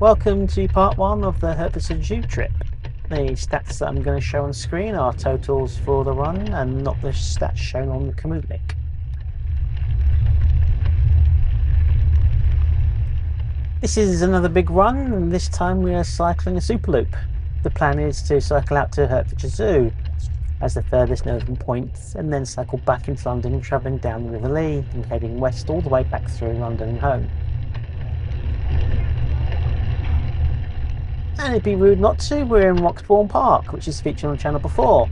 Welcome to part one of the Hertfordshire Zoo trip. The stats that I'm going to show on screen are totals for the run and not the stats shown on the Komoot Link. This is another big run, and this time we are cycling a super loop. The plan is to cycle out to Hertfordshire Zoo as the furthest northern point, and then cycle back into London, travelling down the River Lee and heading west all the way back through London and home. And it'd be rude not to. We're in Roxbourne Park, which is featured on the channel before.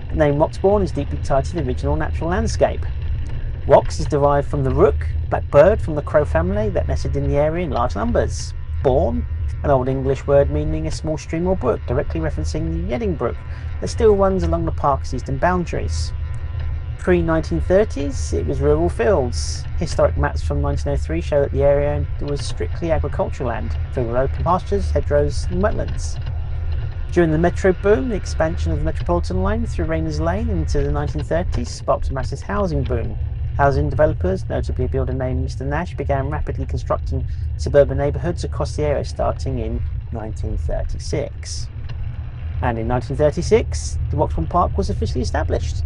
The name Roxbourne is deeply tied to the original natural landscape. Rox is derived from the rook, black bird from the crow family that nested in the area in large numbers. Bourne, an old English word meaning a small stream or brook, directly referencing the Yedding Brook that still runs along the park's eastern boundaries. Pre-1930s, it was rural fields. Historic maps from 1903 show that the area was strictly agricultural land, filled with open pastures, hedgerows and wetlands. During the metro boom, the expansion of the Metropolitan line through Rayners Lane into the 1930s sparked a massive housing boom. Housing developers, notably a builder named Mr. Nash, began rapidly constructing suburban neighbourhoods across the area starting in 1936. And in 1936, the Roxbourne Park was officially established.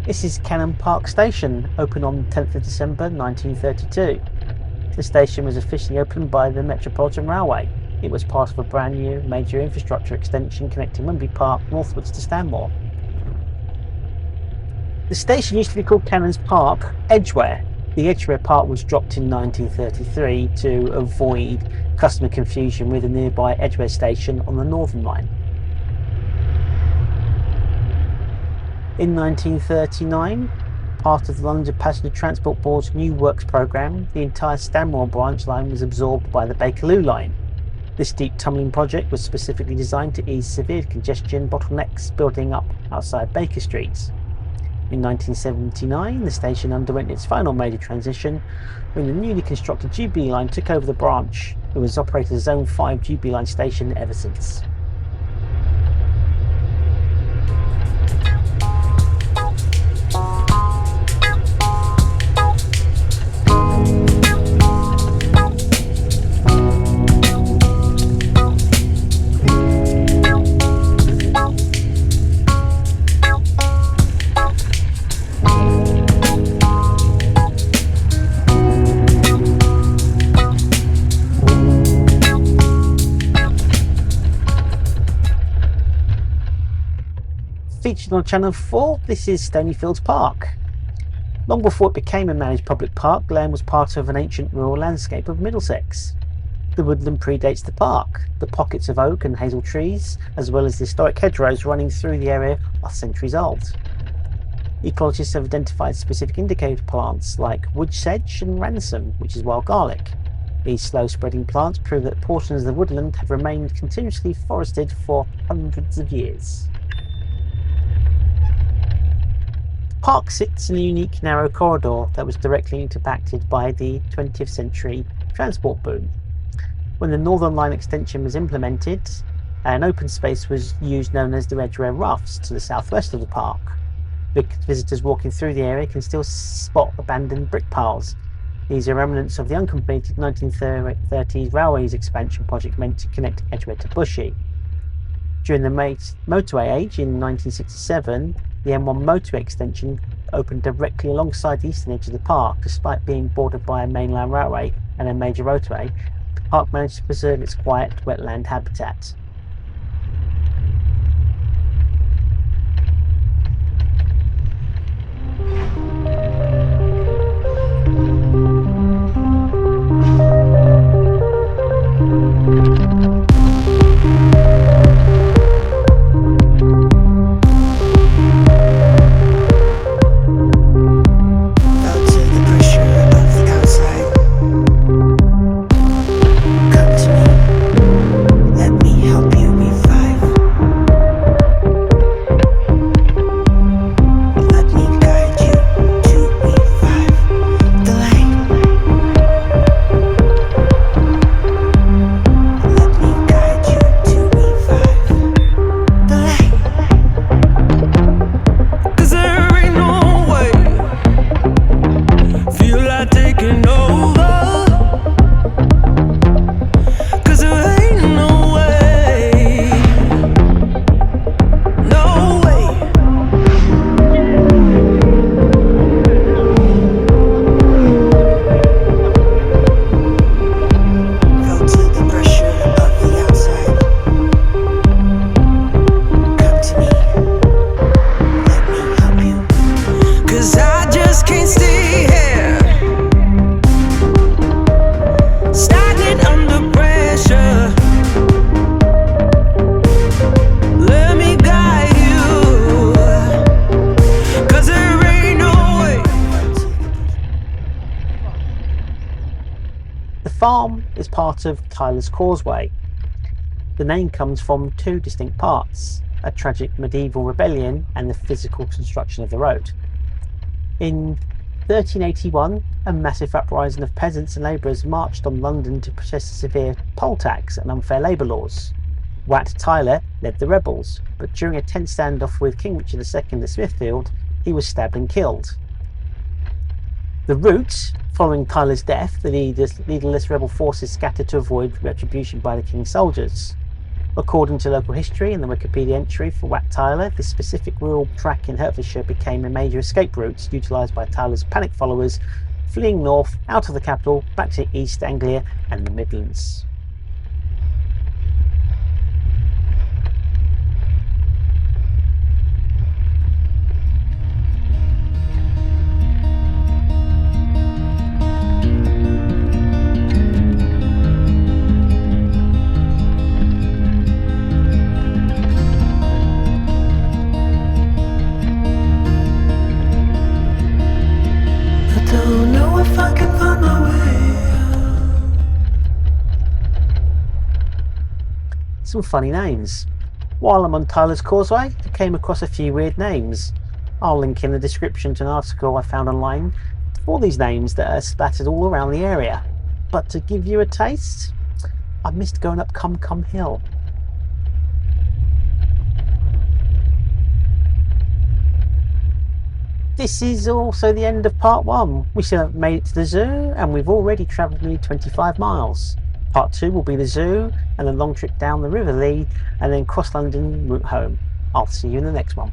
This is Cannon Park Station, opened on 10th of December 1932. The station was officially opened by the Metropolitan Railway. It was part of a brand new major infrastructure extension connecting Wembley Park northwards to Stanmore. The station used to be called Cannons Park Edgware. The Edgware part was dropped in 1933 to avoid customer confusion with the nearby Edgware station on the Northern Line. In 1939, part of the London Passenger Transport Board's new works programme, the entire Stanmore branch line was absorbed by the Bakerloo line. This deep tunnelling project was specifically designed to ease severe congestion bottlenecks building up outside Baker Street. In 1979, the station underwent its final major transition when the newly constructed Jubilee line took over the branch. It was operated as Zone 5 Jubilee line station ever since. Featured on Channel 4, this is Stonyfields Park. Long before it became a managed public park, the land was part of an ancient rural landscape of Middlesex. The woodland predates the park. The pockets of oak and hazel trees, as well as the historic hedgerows running through the area, are centuries old. Ecologists have identified specific indicator plants like wood sedge and ransom, which is wild garlic. These slow-spreading plants prove that portions of the woodland have remained continuously forested for hundreds of years. The park sits in a unique narrow corridor that was directly impacted by the 20th century transport boom. When the Northern Line extension was implemented, an open space was used known as the Edgware Roughs to the southwest of the park. Visitors walking through the area can still spot abandoned brick piles. These are remnants of the uncompleted 1930s railways expansion project meant to connect Edgware to Bushey. During the motorway age in 1967, the M1 motorway extension opened directly alongside the eastern edge of the park. Despite being bordered by a mainline railway and a major motorway, the park managed to preserve its quiet wetland habitat. farm is part of Tyler's Causeway. The name comes from two distinct parts: a tragic medieval rebellion and the physical construction of the road. In 1381, a massive uprising of peasants and labourers marched on London to protest the severe poll tax and unfair labour laws. Wat Tyler led the rebels, but during a tense standoff with King Richard II at Smithfield, he was stabbed and killed. The route following Tyler's death, the leaderless rebel forces scattered to avoid retribution by the king's soldiers. According to local history and the Wikipedia entry for Wat Tyler, this specific rural track in Hertfordshire became a major escape route utilised by Tyler's panicked followers, fleeing north out of the capital back to East Anglia and the Midlands. Don't know if I can find my way out. Some funny names. While I'm on Tyler's Causeway, I came across a few weird names. I'll link in the description to an article I found online for these names that are splattered all around the area. But to give you a taste, I missed going up Cum Hill. This is also the end of part 1. We still haven't made it to the zoo, and we've already travelled nearly 25 miles. Part 2 will be the zoo, and a long trip down the River Lee, and then cross London route home. I'll see you in the next one.